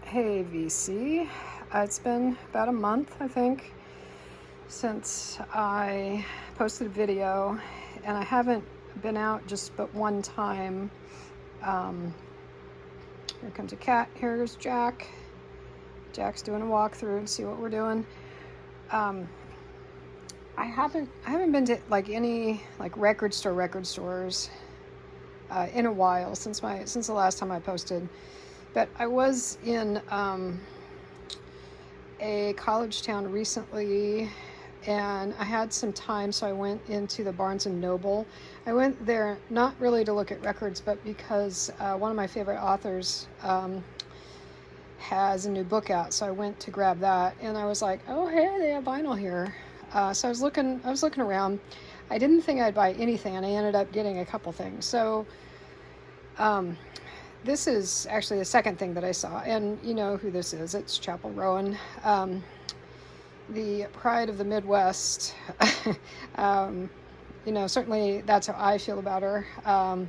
Hey VC, it's been about a month, I think, since I posted a video, and I haven't been out just but one time. Here comes a cat. Here's Jack. Jack's doing a walkthrough and see what we're doing. I haven't been to like any like record stores in a while since the last time I posted. But I was in a college town recently, and I had some time, so I went into the Barnes and Noble. I went there not really to look at records, but because one of my favorite authors has a new book out, so I went to grab that, and I was like, oh hey, they have vinyl here. So I was looking around. I didn't think I'd buy anything, and I ended up getting a couple things. So this is actually the second thing that I saw, and you know who this is. It's Chappell Rowan, the pride of the Midwest. Certainly that's how I feel about her. I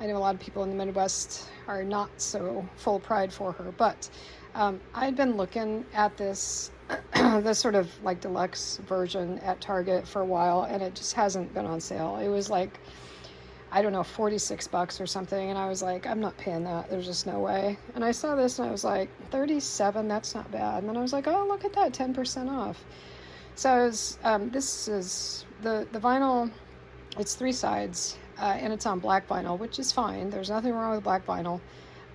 know a lot of people in the Midwest are not so full of pride for her, but I'd been looking at this this sort of like deluxe version at Target for a while, and it just hasn't been on sale. It was like, I don't know, $46 or something, and I was like, I'm not paying that. There's just no way. And I saw this, and I was like, $37, that's not bad. And then I was like, oh, look at that, 10% off. So I was, this is the vinyl. It's 3 sides, and it's on black vinyl, which is fine. There's nothing wrong with black vinyl.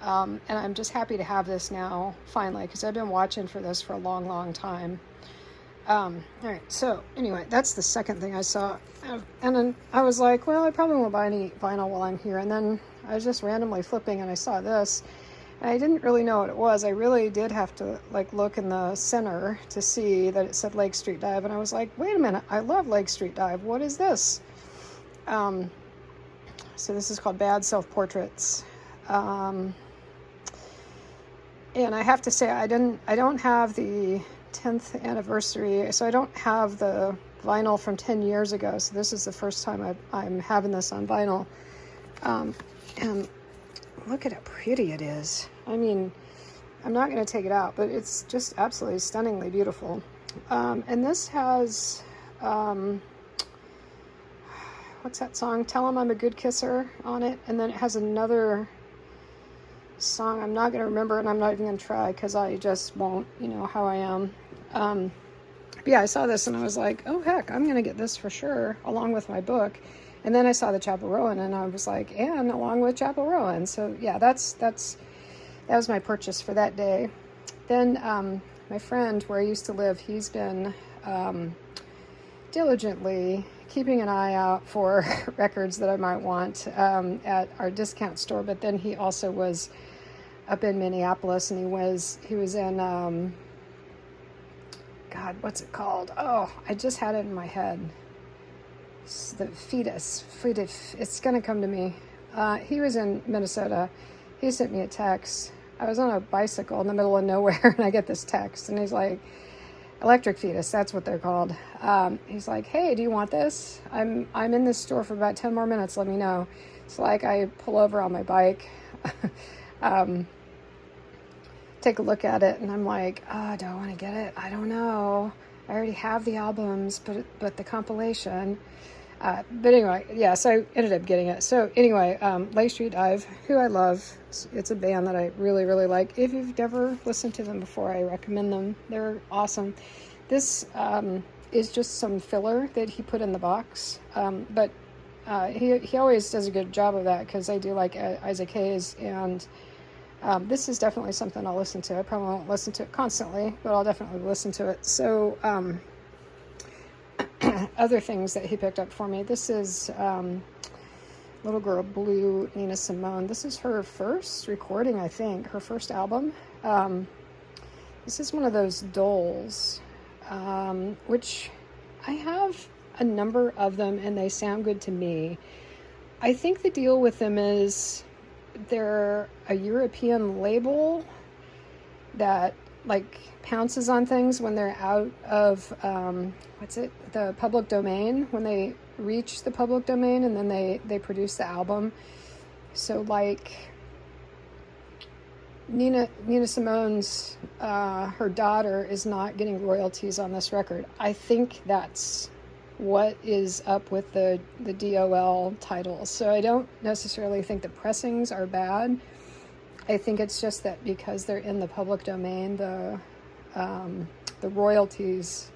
And I'm just happy to have this now, finally, because I've been watching for this for a long, long time. All right, so anyway, that's the second thing I saw. And then I was like, well, I probably won't buy any vinyl while I'm here. And then I was just randomly flipping, and I saw this. And I didn't really know what it was. I really did have to like look in the center to see that it said Lake Street Dive. And I was like, wait a minute, I love Lake Street Dive. What is this? So this is called Bad Self-Portraits. And I have to say, I don't have the 10th anniversary, so I don't have the vinyl from 10 years ago, so this is the first time I'm having this on vinyl. And look at how pretty it is. I mean, I'm not going to take it out, but it's just absolutely stunningly beautiful. And this has what's that song, Tell 'Em I'm a Good Kisser, on it, and then it has another song I'm not going to remember, and I'm not even going to try because I just won't, you know how I am. But yeah, I saw this and I was like, oh heck, I'm going to get this for sure along with my book. And then I saw the Chappell Rowan, and I was like, and along with Chappell Rowan. So yeah, that was my purchase for that day. Then my friend where I used to live, he's been diligently keeping an eye out for records that I might want at our discount store. But then he also was up in Minneapolis, and he was in God, what's it called? Oh, I just had it in my head. It's the fetus. It's gonna come to me. He was in Minnesota. He sent me a text. I was on a bicycle in the middle of nowhere, and I get this text, and he's like, electric fetus, that's what they're called. He's like, hey, do you want this? I'm in this store for about 10 more minutes, let me know. It's like I pull over on my bike, take a look at it, and I'm like, oh, do I want to get it? I don't know. I already have the albums, but the compilation. But anyway, yeah, so I ended up getting it. So anyway, Lake Street Dive, who I love. It's a band that I really, really like. If you've never listened to them before, I recommend them. They're awesome. This is just some filler that he put in the box. But he always does a good job of that, because I do like Isaac Hayes, and this is definitely something I'll listen to. I probably won't listen to it constantly, but I'll definitely listen to it. So other things that he picked up for me. This is Little Girl Blue, Nina Simone. This is her first recording, I think, her first album. This is one of those dolls, which I have a number of them, and they sound good to me. I think the deal with them is they're a European label that like pounces on things when they're out of the public domain, when they reach the public domain, and then they produce the album. So like Nina Simone's her daughter is not getting royalties on this record. I think that's what is up with the DOL titles. So I don't necessarily think the pressings are bad. I think it's just that because they're in the public domain, the royalties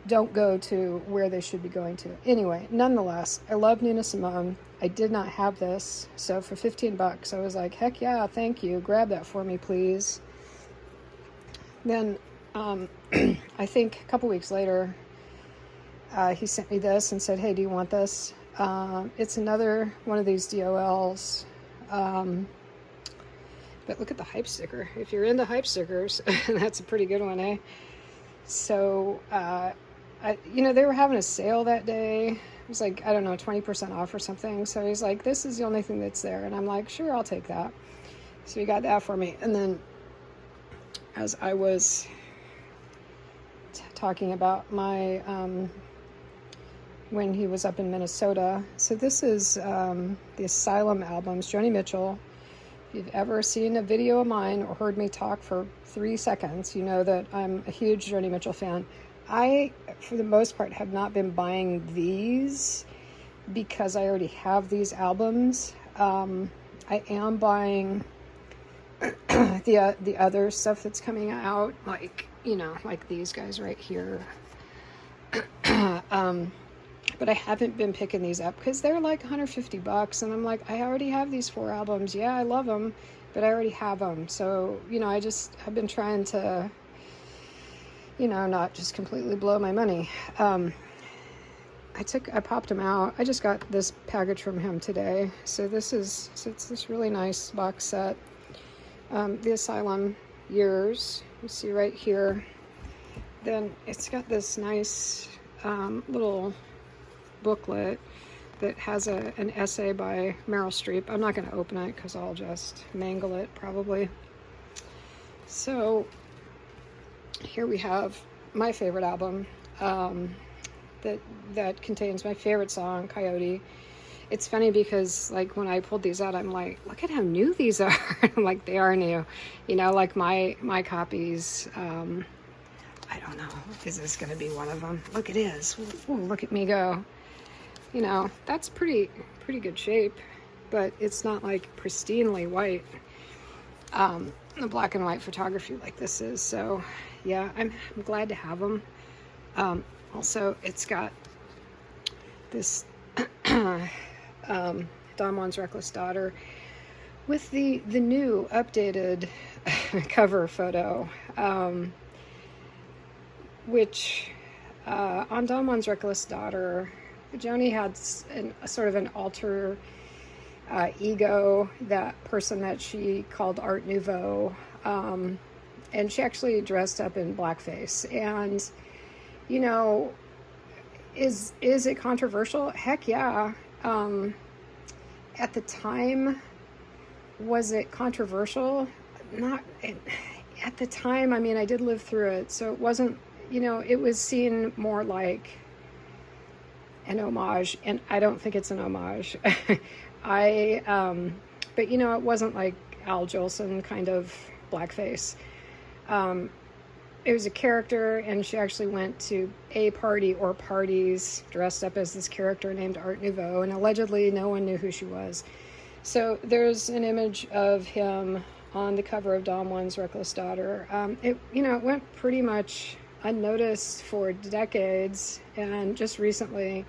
don't go to where they should be going to. Anyway, nonetheless, I love Nina Simone. I did not have this, so for $15, I was like, heck yeah, thank you. Grab that for me, please. Then I think a couple weeks later, he sent me this and said, hey, do you want this? It's another one of these DOLs. But look at the hype sticker. If you're into hype stickers, that's a pretty good one, eh? So, they were having a sale that day. It was like, I don't know, 20% off or something. So he's like, this is the only thing that's there. And I'm like, sure, I'll take that. So he got that for me. And then as I was talking about my, when he was up in Minnesota. So this is the Asylum albums, Joni Mitchell. If you've ever seen a video of mine or heard me talk for 3 seconds, you know that I'm a huge Joni Mitchell fan. I, for the most part, have not been buying these because I already have these albums. I am buying the other stuff that's coming out, like these guys right here. But I haven't been picking these up because they're like $150, and I'm like, I already have these 4 albums. Yeah, I love them, but I already have them. So, I just have been trying to, not just completely blow my money. I popped them out. I just got this package from him today. So it's this really nice box set. The Asylum Years, you see right here. Then it's got this nice little booklet that has an essay by Meryl Streep. I'm not going to open it because I'll just mangle it probably. So here we have my favorite album that contains my favorite song, Coyote. It's funny because like when I pulled these out, I'm like, look at how new these are. I'm like, they are new. Like my copies. I don't know. Is this going to be one of them? Look, it is. Ooh, look at me go. That's pretty good shape, but it's not like pristinely white. The black and white photography like this is. So yeah, I'm glad to have them. Also, it's got this Don Juan's Reckless Daughter with the new updated cover photo, which on Don Juan's Reckless Daughter, Joni had a sort of an alter ego, that person that she called Art Nouveau, and she actually dressed up in blackface. And is it controversial? Heck yeah. At the time, was it controversial? Not at the time. I mean, I did live through it, so it wasn't. It was seen more like an homage, and I don't think it's an homage. But it wasn't like Al Jolson kind of blackface. It was a character, and she actually went to a party or parties dressed up as this character named Art Nouveau, and allegedly no one knew who she was. So there's an image of him on the cover of Don Juan's Reckless Daughter. It went pretty much unnoticed for decades, and just recently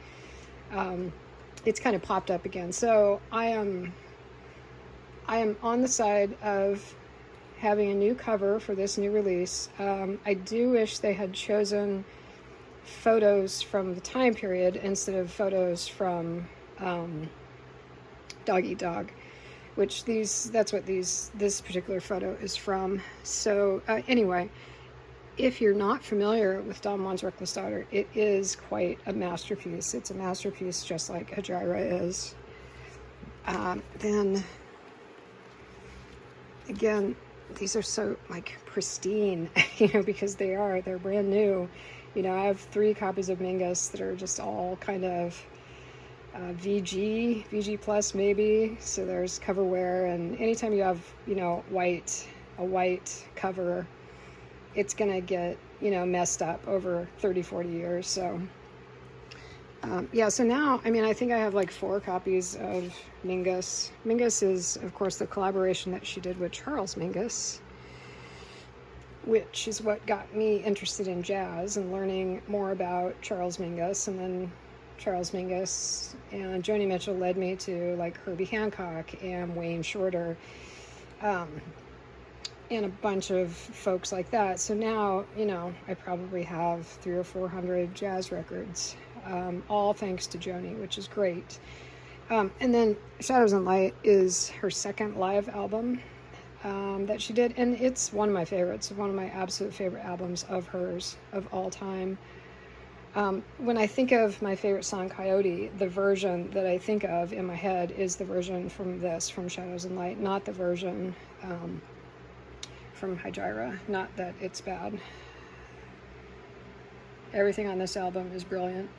it's kind of popped up again. So I am on the side of having a new cover for this new release. I do wish they had chosen photos from the time period instead of photos from Dog Eat Dog, which that's what this particular photo is from. So anyway, if you're not familiar with Don Juan's Reckless Daughter, it is quite a masterpiece. It's a masterpiece just like Hejira is. Then again, these are so like pristine, because they're brand new. I have 3 copies of Mingus that are just all kind of VG Plus maybe. So there's cover wear, and anytime you have, you know, a white cover, it's gonna get, you know, messed up over 30-40 years. So yeah, so now, I mean, I think I have like 4 copies of Mingus. Mingus is, of course, the collaboration that she did with Charles Mingus, which is what got me interested in jazz and learning more about Charles Mingus. And then Charles Mingus and Joni Mitchell led me to like Herbie Hancock and Wayne Shorter, and a bunch of folks like that. So now, you know, I probably have 300 or 400 jazz records, all thanks to Joni, which is great. And then Shadows and Light is her second live album that she did, and it's one of my favorites, one of my absolute favorite albums of hers of all time. When I think of my favorite song, Coyote, the version that I think of in my head is the version from Shadows and Light, not the version from Hijira. Not that it's bad. Everything on this album is brilliant.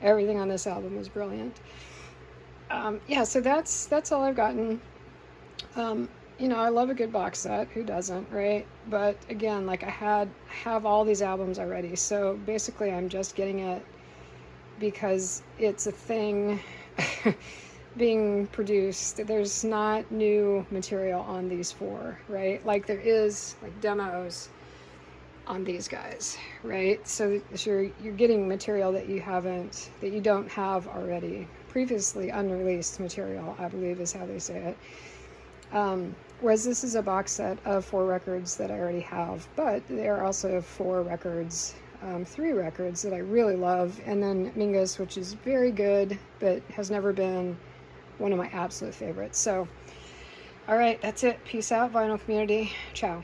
Everything on this album is brilliant. Yeah, so that's all I've gotten. You know, I love a good box set. Who doesn't, right? But again, like I have all these albums already. So basically I'm just getting it because it's a thing being produced. There's not new material on these 4, right? Like there is like demos on these guys, right? So you're getting material that you don't have already. Previously unreleased material, I believe is how they say it. Whereas this is a box set of 4 records that I already have, but there are also 4 records, 3 records that I really love, and then Mingus, which is very good, but has never been one of my absolute favorites. So, all right, that's it. Peace out, vinyl community. Ciao.